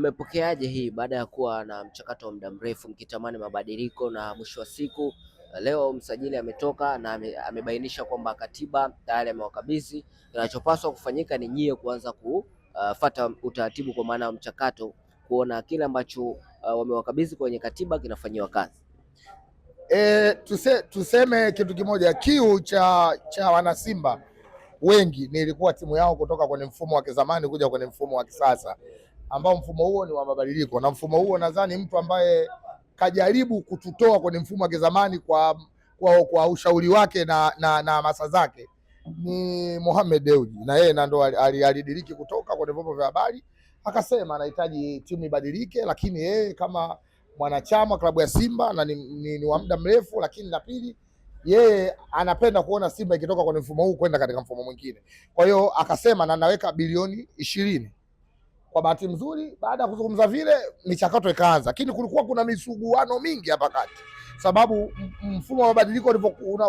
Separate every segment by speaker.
Speaker 1: Mmepokeaje hii baada ya kuwa na mchakato wa muda mrefu mkitamani mabadiliko na mwisho wa siku leo msajili ametoka na amebainisha kwamba katiba tayari amewakabidhi, kinachopaswa kufanyika ni nyie kuanza kufuata utaratibu kwa maana ya mchakato, kuona kile ambacho wamewakabidhi kwenye katiba kinafanyiwa kazi.
Speaker 2: Tuseme kitu kimoja, kiu cha wanasimba wengi nilikuwa timu yao kutoka kwenye mfumo wa kizamani kuja kwenye mfumo wa kisasa, ambao mfumo huo ni wa mabadiliko, na mfumo huo nadhani mtu ambaye kajaribu kututoa kwenye mfumo wa kizamani kwa ushauri wake na masa zake ni Mohamed Dewji, na yeye ndo alidiriki kutoka kwenye vyombo vya habari akasema anahitaji timu ibadilike, lakini yeye kama mwanachama klabu ya Simba na ni wa muda mrefu, lakini na pili yeye anapenda kuona Simba ikitoka kwenye mfumo huu kwenda katika mfumo mwingine. Kwa hiyo akasema na naweka bilioni 20. Kwa bahati nzuri baada ya kuzungumza vile michakato ikaanza, lakini kulikuwa kuna misuguano mingi hapa kati, sababu mfumo wa mabadiliko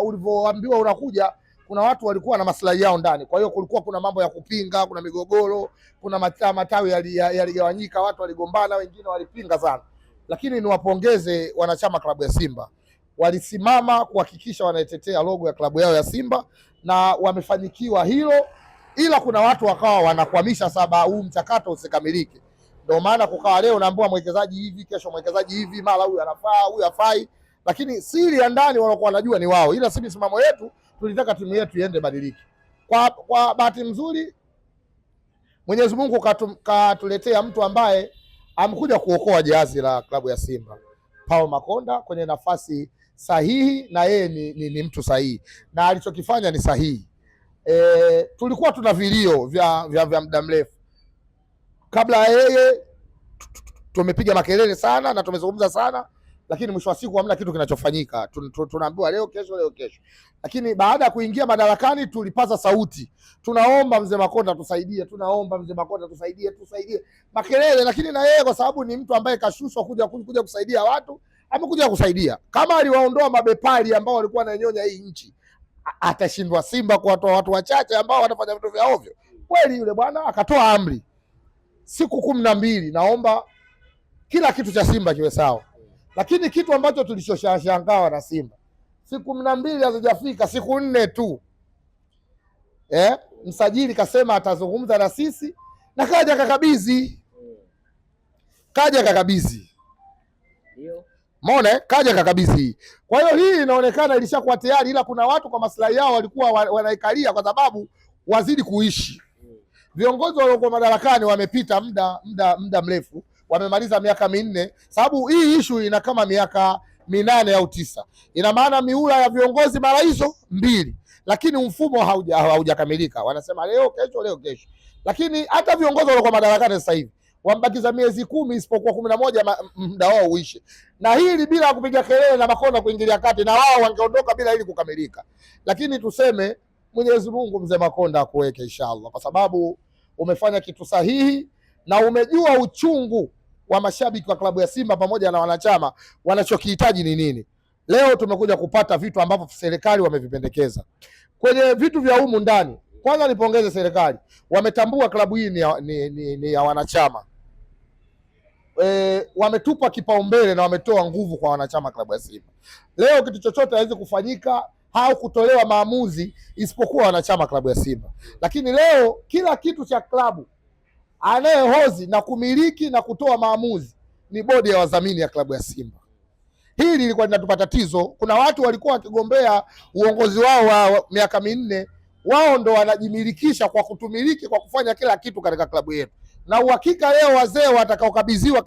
Speaker 2: ulivyoambiwa unakuja, kuna watu walikuwa na maslahi yao ndani. Kwa hiyo kulikuwa kuna mambo ya kupinga, kuna migogoro, kuna matawi yaligawanyika, watu waligombana, wengine walipinga sana. Lakini niwapongeze wanachama klabu ya Simba, walisimama kuhakikisha wanaitetea logo ya klabu yao ya Simba na wamefanikiwa hilo, ila kuna watu wakawa wanakwamisha sababu huu mchakato usikamilike. Ndio maana kukawa leo naambiwa mwekezaji hivi, kesho mwekezaji hivi, mara huyu anafaa, huyu hafai, lakini siri ya ndani wanakuwa wanajua ni wao, ila sisi msimamo yetu tulitaka timu yetu iende badiliki. Kwa bahati nzuri Mwenyezi Mungu katuletea mtu ambaye amekuja kuokoa jahazi la klabu ya Simba, Paul Makonda, kwenye nafasi sahihi, na yeye ni mtu sahihi na alichokifanya ni sahihi. Tulikuwa tuna vilio vya muda mrefu kabla ya yeye, tumepiga makelele sana na tumezungumza sana, lakini mwisho wa siku hamna kitu kinachofanyika. Tunaambiwa leo kesho, leo kesho, lakini baada ya kuingia madarakani tulipaza sauti, tunaomba mzee Makonda tusaidie, tunaomba mzee Makonda tusaidie makelele. Lakini na yeye kwa sababu ni mtu ambaye kashushwa kuja kusaidia watu, amekuja kusaidia. Kama aliwaondoa mabepari ambao walikuwa wananyonya hii nchi, atashindwa Simba kuwatoa watu wachache ambao wanafanya vitu vya ovyo? Kweli yule bwana akatoa amri siku 12, naomba kila kitu cha Simba kiwe sawa. Lakini kitu ambacho tulishoshangaa na Simba, siku 12 hazijafika, siku 4 tu msajili kasema atazungumza na sisi na kaja kakabidhi. Umeona, kaja kakabidhi. Kwa hiyo hii inaonekana ilishakuwa tayari, ila kuna watu kwa maslahi yao walikuwa wanaikalia kwa sababu wazidi kuishi. Viongozi waliokuwa madarakani wamepita muda mrefu, wamemaliza miaka 4, sababu hii issue ina kama miaka 8 au 9. Ina maana miula ya viongozi mara hizo 2, lakini mfumo haujakamilika. Wanasema leo kesho. Lakini hata viongozi waliokuwa madarakani sasa hivi wambakiza miezi 10 isipokuwa 11 muda wao uishe. Na hili bila kupiga kelele na Makonda kuingilia kati, na wao wangeondoka bila hili kukamilika. Lakini tuseme Mwenyezi Mungu mzee Makonda akuweke inshallah, kwa sababu umefanya kitu sahihi na umejua uchungu wa mashabiki wa klabu ya Simba pamoja na wanachama wanachokihitaji ni nini. Leo tumekuja kupata vitu ambavyo serikali wamevipendekeza kwenye vitu vya humu ndani. Kwanza nipongeze serikali, wametambua klabu hii ni ya wanachama. Wametupa kipaumbele na wametoa nguvu kwa wanachama klabu ya Simba. Leo kitu chochote haiwezi kufanyika au kutolewa maamuzi isipokuwa wanachama klabu ya Simba. Lakini leo kila kitu cha klabu anayehozi na kumiliki na kutoa maamuzi ni bodi ya wadhamini ya klabu ya Simba. Hili lilikuwa linatupa tatizo. Kuna watu walikuwa wakigombea uongozi wao wa miaka 4, wao ndo wanajimilikisha kwa kutumiliki, kwa kufanya kila kitu katika klabu yetu. Na uhakika leo wazee watakaokabidhiwa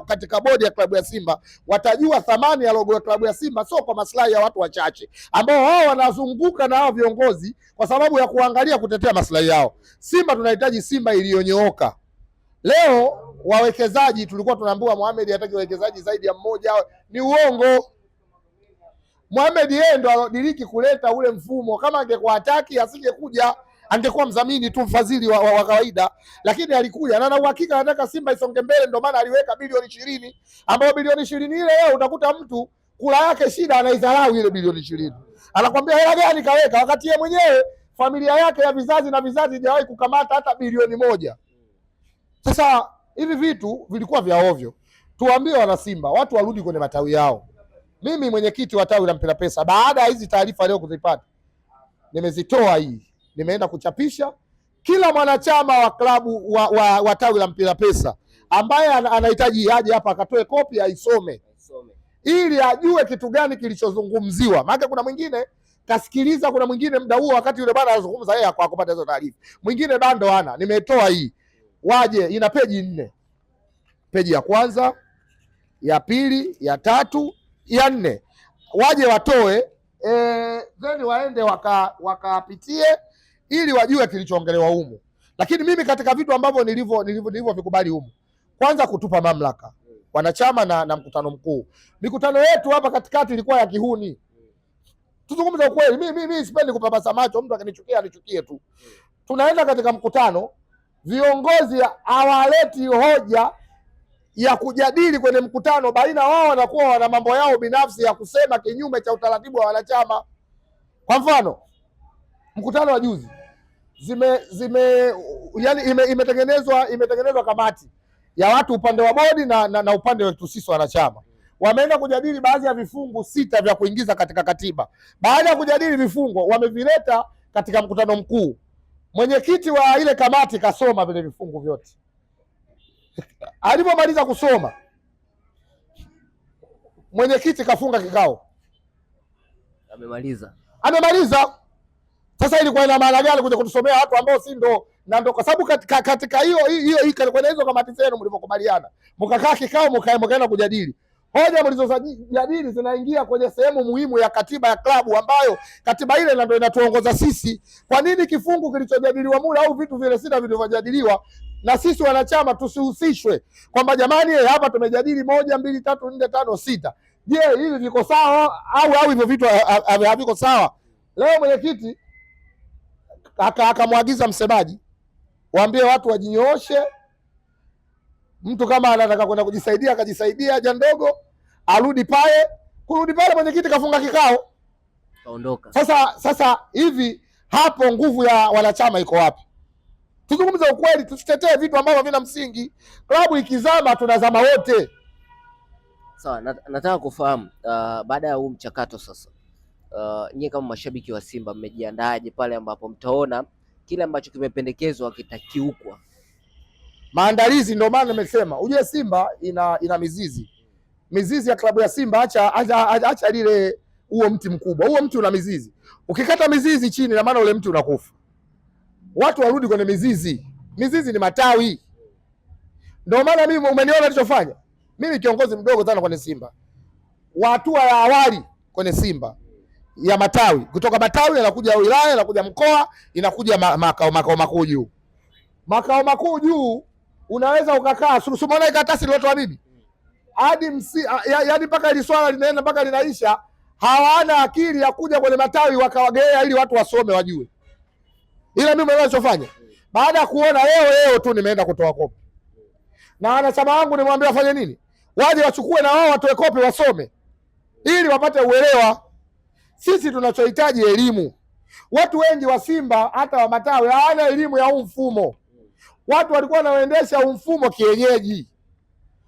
Speaker 2: katika bodi ya klabu ya Simba watajua thamani ya logo ya klabu ya Simba, sio kwa maslahi ya watu wachache ambao wao wanazunguka na hao viongozi kwa sababu ya kuangalia kutetea maslahi yao. Simba tunahitaji Simba iliyonyooka. Leo wawekezaji tulikuwa tunaambiwa Mohamed hataki wawekezaji zaidi ya mmoja, ni uongo. Mohamed yeye ndo alidiriki kuleta ule mfumo. Kama angekuwa hataki asingekuja, angekuwa mdhamini tu, mfadhili wa kawaida, lakini alikuja na uhakika anataka Simba isonge mbele. Ndio maana aliweka bilioni 20, ambayo bilioni 20 ile leo utakuta mtu kula yake shida anaidharau ile bilioni 20. Anakuambia hela gani kaweka, wakati yeye mwenyewe familia yake ya vizazi na vizazi hajawahi kukamata hata bilioni 1. Sasa hivi vitu vilikuwa vya ovyo. Tuambie wana Simba watu warudi kwenye matawi yao. Mimi mwenyekiti wa tawi la Mpira Pesa, baada ya hizi taarifa leo kuzipata, nimezitoa hii, nimeenda kuchapisha. Kila mwanachama wa klabu wa tawi la Mpira Pesa ambaye anahitaji aje hapa akatoe kopi aisome, ili ajue kitu gani kilichozungumziwa. Maana kuna mwingine kasikiliza, kuna mwingine muda huo wakati yule bwana anazungumza yeye akupata hizo taarifa, mwingine bado hana. Nimetoa hii, waje, ina peji 4. Peji ya kwanza, ya pili, ya tatu, ya 4. Waje watoe then waende wakapitie ili wajue kilichoongelewa humu. Lakini mimi katika vitu ambavyo nilivyovikubali humu, kwanza kutupa mamlaka wanachama na mkutano mkuu. Mikutano yetu hapa katikati ilikuwa ya kihuni. Tuzungumze ukweli, mimi sipendi kupapasa macho, mtu akinichukia anichukie tu. Tunaenda katika mkutano, viongozi hawaleti hoja ya kujadili kwenye mkutano, baina wao wanakuwa wana mambo yao binafsi ya kusema kinyume cha utaratibu wa wanachama. Kwa mfano, mkutano wa juzi imetengenezwa kamati ya watu upande wa bodi na upande wetu sisi wanachama. Wameenda kujadili baadhi ya vifungu 6 vya kuingiza katika katiba. Baada ya kujadili vifungo, wamevileta katika mkutano mkuu. Mwenyekiti wa ile kamati kasoma vile vifungu vyote. Alipomaliza kusoma, mwenyekiti kafunga kikao. Amemaliza. Sasa ilikuwa ina maana gani kuja kutusomea watu ambao si ndo na ndo? Kwa sababu katika hiyo kwenye hizo kamati zenu mlivyokubaliana, mkakaa kikao, mkaenda kujadili hoja mlizojadili, zinaingia kwenye sehemu muhimu ya katiba ya klabu, ambayo katiba ile ndio inatuongoza sisi. Kwa nini kifungu kilichojadiliwa mule au vitu vile 6 vilivyojadiliwa na sisi wanachama tusihusishwe, kwamba jamani, hapa tumejadili 1 2 3 4 5 6, je, hivi viko sawa au hivyo vitu haviko sawa? Leo mwenyekiti akamwagiza msemaji, waambie watu wajinyooshe. Mtu kama anataka kwenda kujisaidia akajisaidia haja ndogo, arudi pale. Kurudi pale, mwenyekiti kafunga kikao,
Speaker 1: kaondoka.
Speaker 2: Sasa hivi hapo nguvu ya wanachama iko wapi? Tuzungumze ukweli, tusitetee vitu ambavyo havina msingi. Klabu ikizama tunazama wote.
Speaker 1: Sawa, nataka kufahamu baada ya huu mchakato sasa, nyie kama mashabiki wa Simba mmejiandaaje pale ambapo mtaona kile ambacho kimependekezwa kitakiukwa?
Speaker 2: Maandalizi, ndio maana nimesema ujue Simba ina mizizi ya klabu ya Simba. Acha lile huo mti mkubwa, huo mti una mizizi. Ukikata mizizi chini, na maana ule mti unakufa. Watu warudi kwenye mizizi. Mizizi ni matawi. Ndio maana mimi, umeniona nilichofanya mimi, kiongozi mdogo sana kwenye Simba, hatua ya awali kwenye Simba ya matawi, kutoka matawi yanakuja wilaya, yanakuja mkoa, inakuja makao makuu juu. Makao makuu juu unaweza ukakaa susumana ikatasi lilotoa bibi hadi yaani mpaka ile swala linaenda mpaka linaisha. Hawana akili ya kuja kwenye matawi wakawagea ili watu wasome wajue. Ila mimi ninachofanya, baada ya kuona leo tu nimeenda kutoa kopi, na wanachama wangu nimwambia wafanye nini, waje wachukue na wao watoe kopi wasome, ili wapate uelewa. Sisi tunachohitaji elimu. Watu wengi wa Simba hata wa matawi hawana elimu ya huu mfumo. Watu walikuwa wanaendesha huu mfumo kienyeji,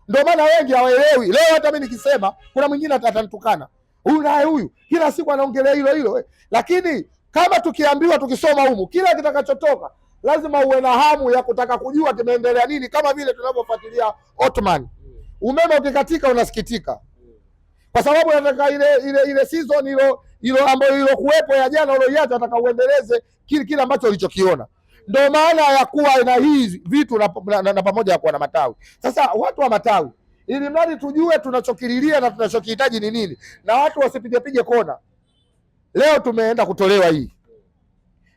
Speaker 2: ndio maana wengi hawaelewi. Leo hata mimi nikisema, kuna mwingine atanitukana, huyu naye huyu kila siku anaongelea hilo. Lakini kama tukiambiwa, tukisoma humu, kila kitakachotoka lazima uwe na hamu ya kutaka kujua kimeendelea nini, kama vile tunavyofuatilia Ottoman. Umeme ukikatika unasikitika, kwa sababu nataka ile season hilo ambayo hilo kuwepo ya jana uliyoiacha, nataka uendeleze kile ambacho ulichokiona. Ndio maana ya kuwa na hizi vitu na pamoja ya kuwa na matawi. Sasa watu wa matawi, ili mradi tujue tunachokililia na tunachokihitaji ni nini, na watu wasipige kona. Leo tumeenda kutolewa hii,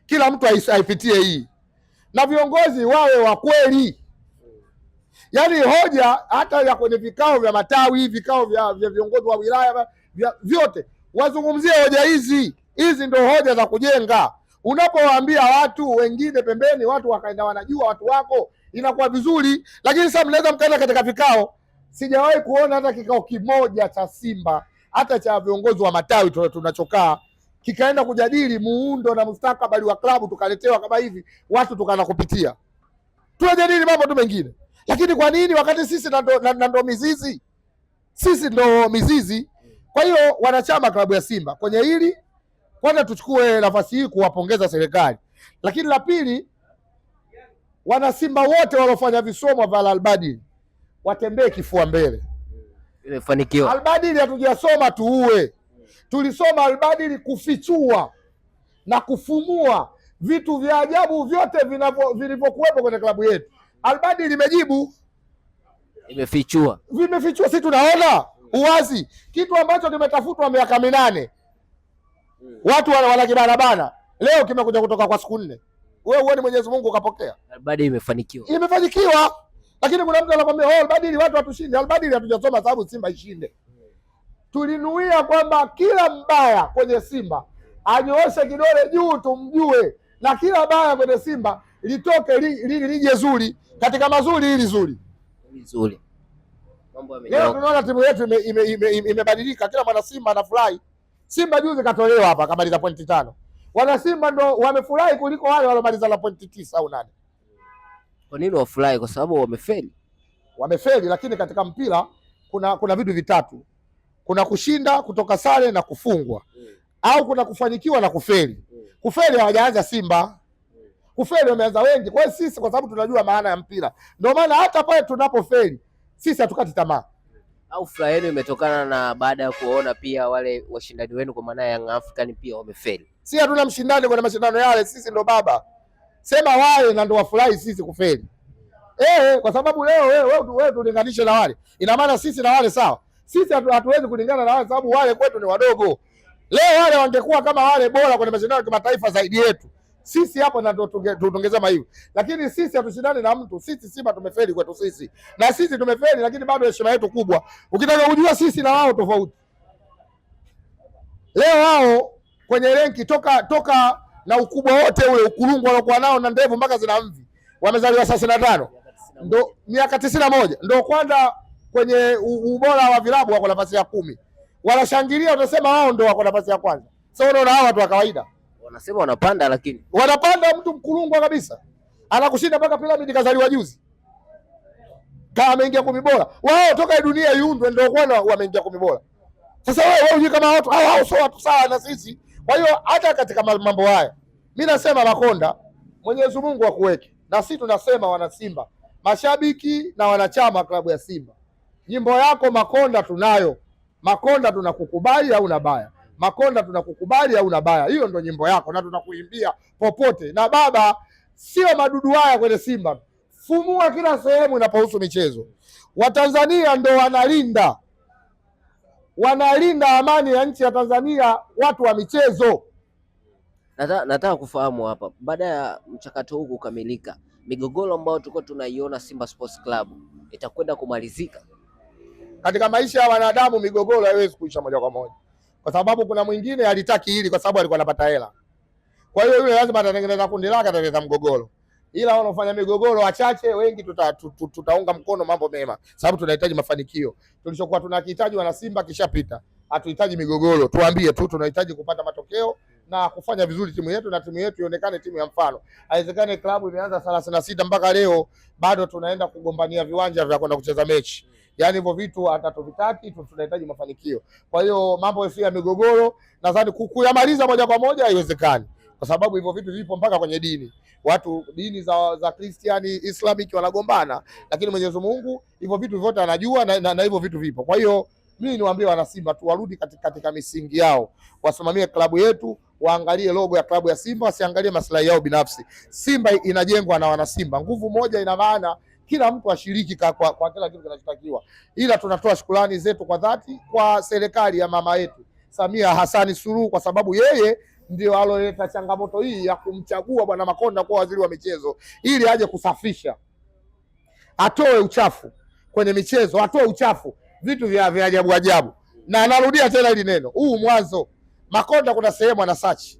Speaker 2: kila mtu aipitie hii, na viongozi wawe wa kweli. Yaani hoja hata ya kwenye vikao vya matawi, vikao vya viongozi wa wilaya, vyote wazungumzie hoja hizi. Hizi ndio hoja za kujenga. Unapowaambia watu wengine pembeni, watu wakaenda wanajua watu wako, inakuwa vizuri. Lakini sasa mnaweza mkaenda katika vikao, sijawahi kuona hata kikao kimoja cha Simba, hata cha viongozi wa matawi tunachokaa, kikaenda kujadili muundo na mustakabali wa klabu, tukaletewa kama hivi watu tukaanza kupitia. Tunajadili mambo tu mengine. Lakini kwa nini wakati sisi ndo mizizi? Sisi ndo mizizi. Kwa hiyo wanachama klabu ya Simba kwenye hili, kwanza tuchukue nafasi hii kuwapongeza serikali, lakini la pili, wana Simba wote waliofanya visomo vya Al-Badili watembee kifua mbele.
Speaker 1: Imefanikiwa.
Speaker 2: Al-Badili hatujasoma tuue, tulisoma Al-Badili kufichua na kufumua vitu vya ajabu vyote vilivyokuwepo kwenye klabu yetu. Al-Badili imejibu, vimefichua, sisi tunaona uwazi, kitu ambacho kimetafutwa miaka 8 watu wanakibanabana, leo kimekuja kutoka kwa siku 4. Wewe uone Mwenyezi Mungu ukapokea.
Speaker 1: Al-Badili imefanikiwa,
Speaker 2: lakini kuna mtu anakuambia oh, Al-Badili watu watushinde. Al-Badili hatujasoma sababu Simba ishinde. Tulinuia kwamba kila mbaya kwenye Simba anyooshe kidole juu tumjue, na kila baya kwenye Simba litoke lije zuri, katika mazuri hili zuri. Leo tunaona timu yetu imebadilika, kila mwana Simba anafurahi. Simba juzi katolewa hapa kamaliza pointi 5. Wana Simba ndo wamefurahi kuliko wale waliomaliza na pointi 9 au 8.
Speaker 1: Kwa nini wafurahi? Kwa sababu wamefeli, lakini katika mpira kuna vitu vitatu. Kuna kushinda, kutoka sare na kufungwa. Au kuna kufanikiwa na kufeli. Kufeli hawajaanza Simba. Kufeli wameanza wengi. Kwa hiyo sisi, kwa sababu tunajua maana ya mpira, ndio maana hata pale tunapofeli sisi hatukati tamaa. Au furaha yenu imetokana na baada ya kuona pia wale washindani wenu kwa maana ya Young African pia wamefeli?
Speaker 2: Si hatuna mshindani kwenye mashindano yale, sisi ndo baba. Sema wale na ndo wafurahi sisi kufeli. Kwa sababu leo wewe tulinganishe na wale. Ina maana sisi na wale sawa? Sisi hatuwezi kulingana na wale sababu wale kwetu ni wadogo. Leo wale wangekuwa kama wale bora kwenye mashindano ya kimataifa zaidi yetu. Sisi hapo na ndo tungesema hivyo. Lakini sisi hatushindani na mtu. Sisi Simba tumefeli kwetu sisi. Na sisi tumefeli, lakini bado heshima yetu kubwa. Ukitaka kujua sisi na wao tofauti. Leo wao kwenye renki toka na ukubwa wote ule ukulungu walokuwa nao na ndevu mpaka zina mvi. Wamezaliwa 35. Ndo miaka 91. Ndo kwanza kwenye ubora wa vilabu wako nafasi ya 10. Wanashangilia, utasema wao ndo wako nafasi ya kwanza. Sasa unaona hao watu wa kawaida.
Speaker 1: Wanasema wanapanda, lakini
Speaker 2: wanapanda, mtu mkulungwa kabisa. Anakushinda mpaka Piramidi kazaliwa juzi. Kama ameingia 10 bora. Wao toka dunia iundwe ndio kwanza wameingia 10 bora. Sasa wewe unajua kama watu hao sio watu sawa na sisi. Kwa hiyo hata katika mambo haya mimi nasema Makonda, Mwenyezi Mungu akuweke. Na sisi tunasema wana Simba, mashabiki na wanachama klabu ya Simba, nyimbo yako Makonda tunayo. Makonda tunakukubali au unabaya. Makonda tunakukubali au unabaya. Hiyo ndio nyimbo yako na tunakuimbia popote. Na baba, sio madudu haya kwenye Simba. Fumua kila sehemu inapohusu michezo. Watanzania ndio wanalinda amani ya nchi ya Tanzania, watu wa michezo.
Speaker 1: Nataka kufahamu hapa, baada ya mchakato huu kukamilika, migogoro ambayo tulikuwa tunaiona Simba Sports Club itakwenda kumalizika?
Speaker 2: Katika maisha ya wanadamu migogoro haiwezi kuisha moja kwa moja, kwa sababu kuna mwingine alitaki hili kwa sababu alikuwa anapata hela. Kwa hiyo yule lazima atatengeneza kundi lake, ataleta mgogoro. Ila wanaofanya migogoro wachache, wengi tutaunga mkono mambo mema, sababu tunahitaji mafanikio. Tulichokuwa tunahitaji wana Simba kishapita, hatuhitaji migogoro. Tuambie tu tunahitaji kupata matokeo na kufanya vizuri timu yetu, na timu yetu ionekane timu ya mfano. Haiwezekani klabu imeanza 36 mpaka leo bado tunaenda kugombania viwanja vya kwenda kucheza mechi. Yaani hivyo vitu hatatuvitaki, tunahitaji mafanikio. Kwa hiyo mambo ya migogoro nadhani kuyamaliza moja kwa moja haiwezekani, kwa sababu hivyo vitu vipo mpaka kwenye dini. Watu dini za Kristiani, Islamic wanagombana, lakini Mwenyezi Mungu hivyo vitu vyote anajua na hivyo vitu vipo. Kwa hiyo mimi niwaambie wana Simba tu warudi katika misingi yao, wasimamie klabu yetu, waangalie logo ya klabu ya Simba, wasiangalie maslahi yao binafsi. Simba inajengwa na wana Simba. Nguvu moja ina maana kila mtu ashiriki kwa kila kitu kinachotakiwa. Ila tunatoa shukrani zetu kwa dhati kwa serikali ya mama yetu Samia Hassan Suluhu, kwa sababu yeye ndio aloleta changamoto hii ya kumchagua bwana Makonda kuwa waziri wa michezo, ili aje kusafisha, atoe uchafu kwenye michezo, atoe uchafu, vitu vya ajabu ajabu. Na anarudia tena hili neno, huu mwanzo Makonda kuna sehemu ana search